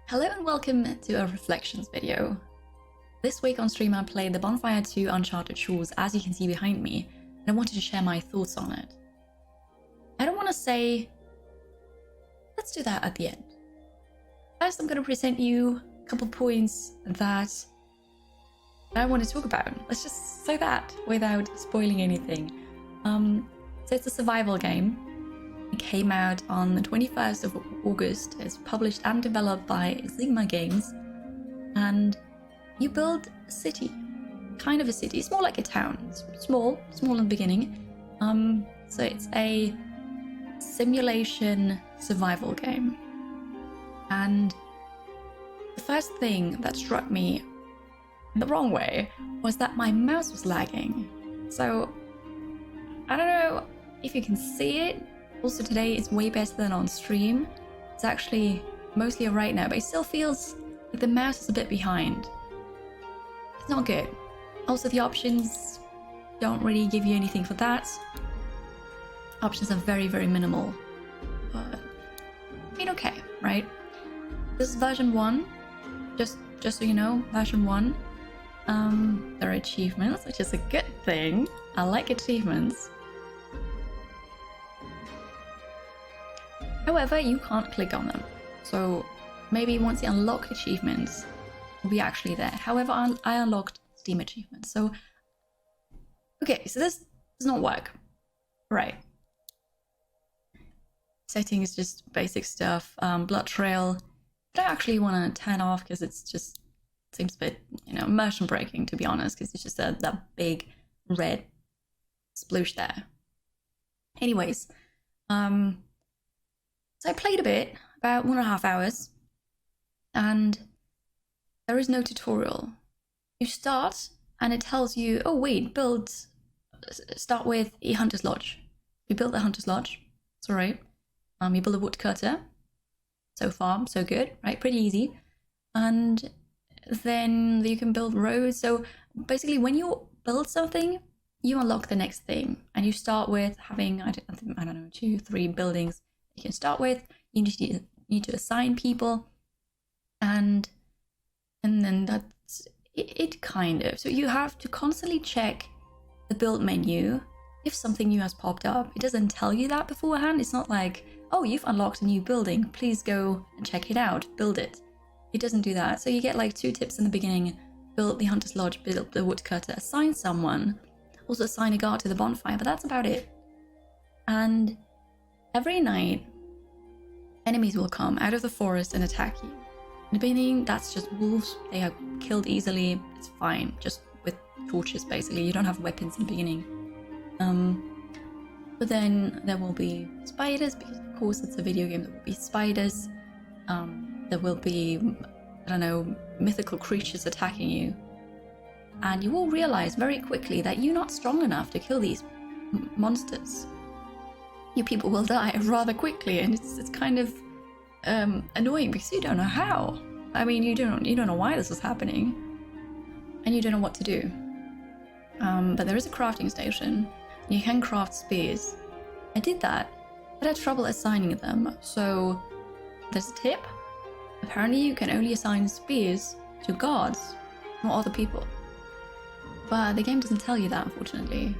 Hello and welcome to a reflections video. This week on stream I played the Bonfire 2 Uncharted Shores, as you can see behind me, and I wanted to share my thoughts on it. I don't want to say... let's do that at the end. First I'm going to present you a couple points that I want to talk about. Let's just say that without spoiling anything. So it's a survival game. It came out on the 21st of August. It's published and developed by Sigma Games. And you build a city. Kind of a city. It's more like a town. It's small in the beginning. So it's a simulation survival game. And the first thing that struck me the wrong way was that my mouse was lagging. So I don't know if you can see it. Also today it's way better than on stream. It's actually mostly alright now, but it still feels like the mouse is a bit behind. It's not good. Also the options don't really give you anything for that. Options are very, very minimal. But I mean, okay, right? This is version 1. Just so you know, version 1. There are achievements, which is a good thing. I like achievements. However, you can't click on them. So maybe once you unlock achievements, will be actually there. However, I unlocked Steam achievements. So, okay, so this does not work. Right. Settings, just basic stuff. Blood trail. I don't actually want to turn off because it's just seems a bit, immersion breaking, to be honest, because it's just that big red sploosh there. Anyways, so I played a bit, about 1.5 hours, and there is no tutorial. You start, and it tells you, oh wait, start with a hunter's lodge. You build the hunter's lodge, it's alright. You build a woodcutter. So far, so good, right? Pretty easy. And then you can build roads. So basically, when you build something, you unlock the next thing. And you start with having, I don't know, 2, 3 buildings you can start with. You need to assign people. And then that's it kind of. So you have to constantly check the build menu if something new has popped up. It doesn't tell you that beforehand. It's not like, oh, you've unlocked a new building, please go and check it out, build it. It doesn't do that. So you get like 2 tips in the beginning: build the hunter's lodge, build the woodcutter, assign someone, also assign a guard to the bonfire, but that's about it. And every night, enemies will come out of the forest and attack you. In the beginning, that's just wolves. They are killed easily. It's fine, just with torches, basically. You don't have weapons in the beginning. But then there will be spiders, because of course it's a video game. There will be spiders. There will be, I don't know, mythical creatures attacking you. And you will realize very quickly that you're not strong enough to kill these monsters. You people will die rather quickly, and it's kind of annoying because you don't know how. I mean, you don't know why this is happening, and you don't know what to do. But there is a crafting station. You can craft spears. I did that, but I had trouble assigning them. So there's a tip. Apparently, you can only assign spears to guards, not other people. But the game doesn't tell you that, unfortunately.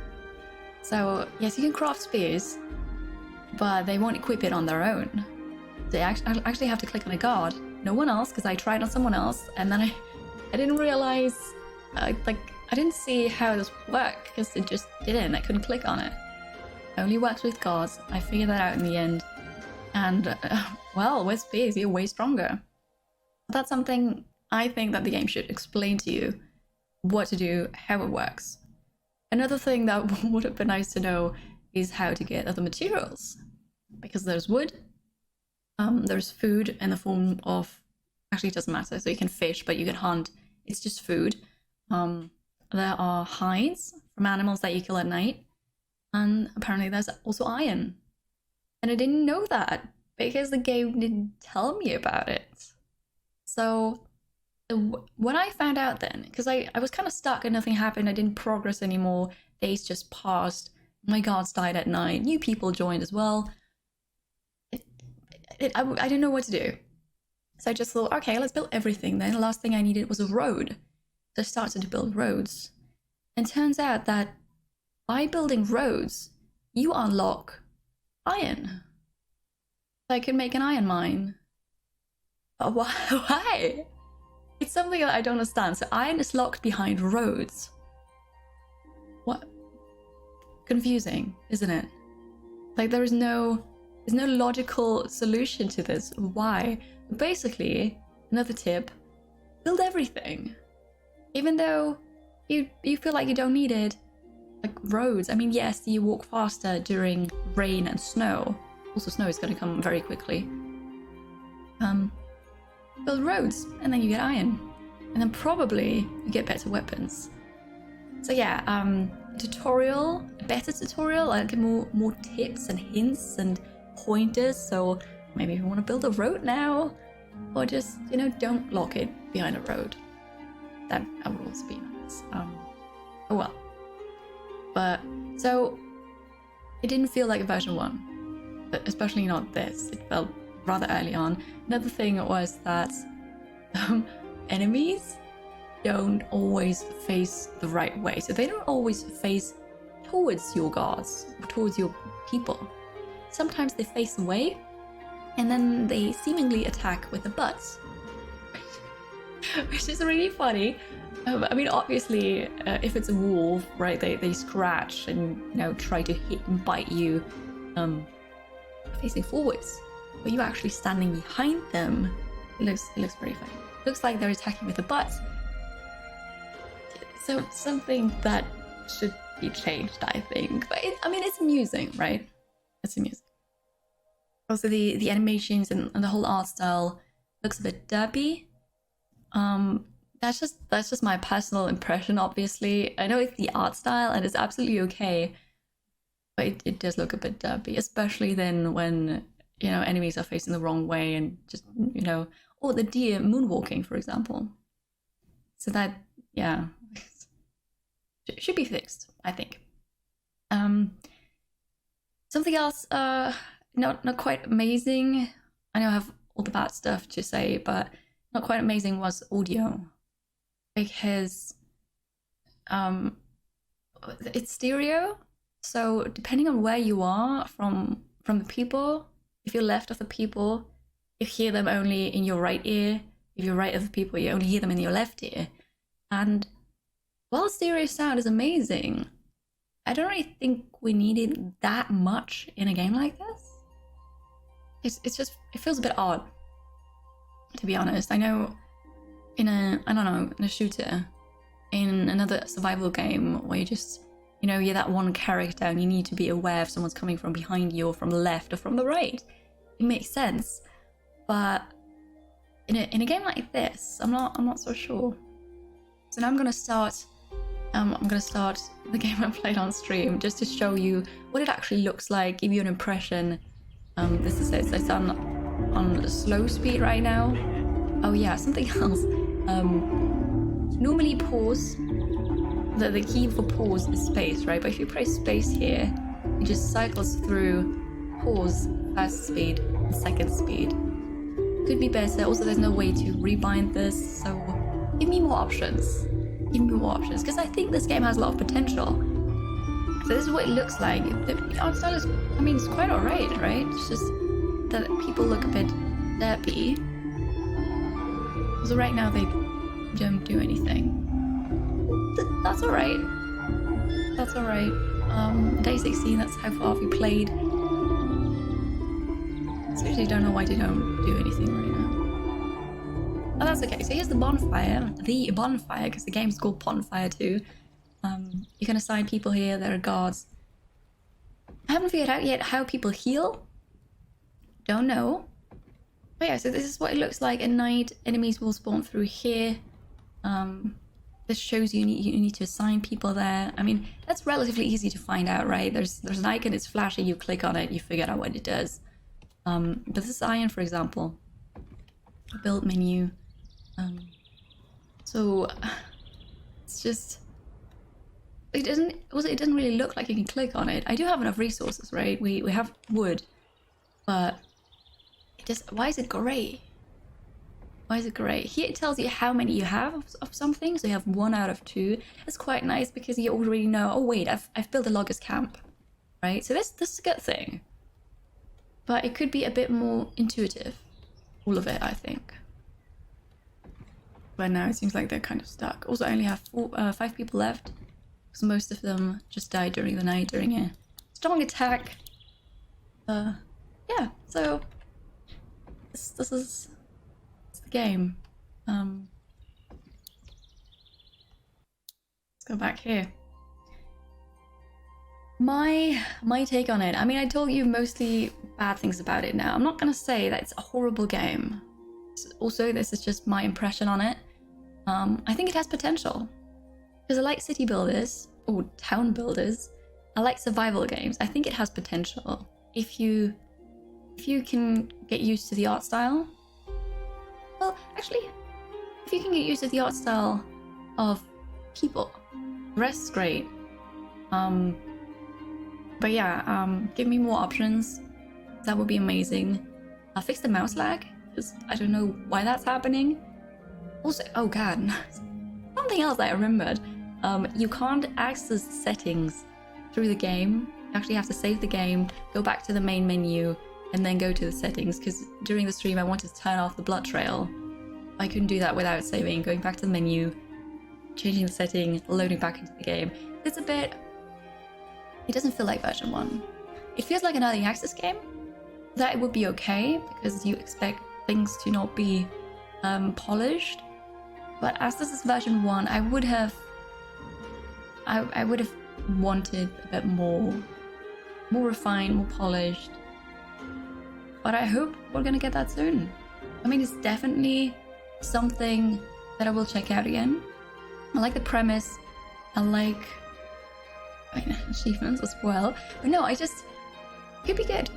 So yes, you can craft spears, but they won't equip it on their own. They actually have to click on a guard, no one else, because I tried on someone else, and then I didn't realize, I didn't see how this worked, because it just didn't. I couldn't click on it. It only works with guards. I figured that out in the end, and well, with spears you're way stronger. That's something I think that the game should explain to you, what to do, how it works. Another thing that would have been nice to know is how to get other materials, because there's wood, there's food in the form of, actually it doesn't matter, so you can fish, but you can hunt, it's just food. There are hides from animals that you kill at night, and apparently there's also iron. And I didn't know that because the game didn't tell me about it. So when I found out then, because I was kind of stuck and nothing happened, I didn't progress anymore, days just passed, my guards died at night, new people joined as well. I didn't know what to do. So I just thought, okay, let's build everything then. The last thing I needed was a road. So I started to build roads. And turns out that by building roads, you unlock iron. So I could make an iron mine. But why? It's something that I don't understand. So iron is locked behind roads. What? Confusing, isn't it? Like there's no logical solution to this. Why? Basically, another tip, build everything. Even though you feel like you don't need it. Like roads. I mean, yes, you walk faster during rain and snow. Also, snow is gonna come very quickly. Build roads, and then you get iron. And then probably you get better weapons. So yeah, tutorial, a better tutorial, like more tips and hints and pointers. So maybe if you want to build a road now, or just, you know, don't lock it behind a road. That would also be nice. Oh well. But so it didn't feel like a version 1, but especially not this. It felt rather early on. Another thing was that enemies don't always face the right way. So they don't always face towards your guards, or towards your people. Sometimes they face away, and then they seemingly attack with the butts. Which is really funny. I mean, obviously, if it's a wolf, right, they scratch and, you know, try to hit and bite you facing forwards. But you actually standing behind them, it looks very funny. Looks like they're attacking with the butt. So something that should be changed, I think. But I mean, it's amusing, right? It's amusing. Also, the animations and the whole art style looks a bit derpy. That's just my personal impression, obviously. I know it's the art style and it's absolutely okay, but it does look a bit derpy, especially then when, you know, enemies are facing the wrong way and just, you know, or the deer moonwalking, for example. So that, yeah, should be fixed, I think. Something else, not quite amazing. I know I have all the bad stuff to say, but not quite amazing was audio, because it's stereo. So depending on where you are from the people, if you're left of the people, you hear them only in your right ear. If you're right of the people, you only hear them in your left ear. And while stereo sound is amazing, I don't really think we needed that much in a game like this. It's just, it feels a bit odd, to be honest. I know in a shooter, in another survival game where you just, you know, you're that one character and you need to be aware if someone's coming from behind you or from the left or from the right. It makes sense. But in a game like this, I'm not so sure. So now I'm gonna start the game I played on stream just to show you what it actually looks like, give you an impression. This is it. So it's on slow speed right now. Oh yeah, something else. Normally pause. The key for pause is space, right? But if you press space here, it just cycles through pause, first speed, and second speed. Could be better. Also, there's no way to rebind this, so give me more options. Give me more options, because I think this game has a lot of potential. So this is what it looks like. The art style is, I mean, it's quite alright, right? It's just that people look a bit derpy. So right now they don't do anything. That's alright. That's alright. Day 16, that's how far we played. Seriously, don't know why they don't do anything right now. Oh, that's okay. So here's the bonfire. The bonfire, because the game's called Bonfire too. You can assign people here, there are guards. I haven't figured out yet how people heal. Don't know. But yeah, so this is what it looks like at night. Enemies will spawn through here. This shows you need to assign people there. I mean, that's relatively easy to find out, right? There's an icon, it's flashing, you click on it, you figure out what it does. But this is iron, for example. Build menu. So it's just, it doesn't really look like you can click on it. I do have enough resources, right? We have wood, but it just, why is it gray? Why is it great? Here it tells you how many you have of something. So you have 1 out of 2. It's quite nice because you already know, oh wait, I've built a loggers camp, right? So this is a good thing. But it could be a bit more intuitive. All of it, I think. But now it seems like they're kind of stuck. Also, I only have 5 people left. Because most of them just died during the night during a strong attack. Yeah, so this is the game. Let's go back here. My take on it. I mean, I told you mostly bad things about it now. I'm not gonna say that it's a horrible game. Also, this is just my impression on it. I think it has potential. Because I like city builders, or town builders. I like survival games. I think it has potential. If you can get used to the art style. Well, actually, if you can get used to the art style of people, the rest is great. But yeah, give me more options. That would be amazing. Fix the mouse lag, because I don't know why that's happening. Also, oh god, something else I remembered. You can't access settings through the game. You actually have to save the game, go back to the main menu, and then go to the settings, because during the stream I wanted to turn off the blood trail. I couldn't do that without saving, going back to the menu, changing the setting, loading back into the game. It's a bit... It doesn't feel like version 1. It feels like an early access game. That it would be okay, because you expect things to not be polished. But as this is version 1, I would have wanted a bit more refined, more polished. But I hope we're gonna get that soon. I mean, it's definitely something that I will check out again. I like the premise. I like achievements as well. But no, could be good.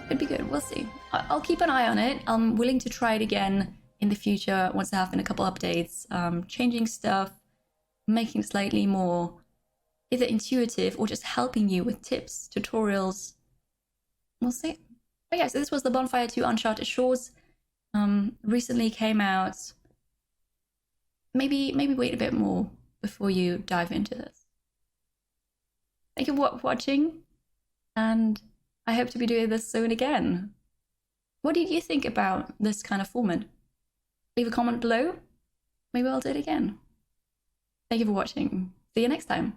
Could be good. We'll see. I'll keep an eye on it. I'm willing to try it again in the future once there have been a couple updates, changing stuff, making it slightly more either intuitive or just helping you with tips, tutorials. We'll see. But yeah, so this was the Bonfire 2 Uncharted Shores. Recently came out. Maybe wait a bit more before you dive into this. Thank you for watching, and I hope to be doing this soon again. What did you think about this kind of format? Leave a comment below. Maybe I'll do it again. Thank you for watching. See you next time.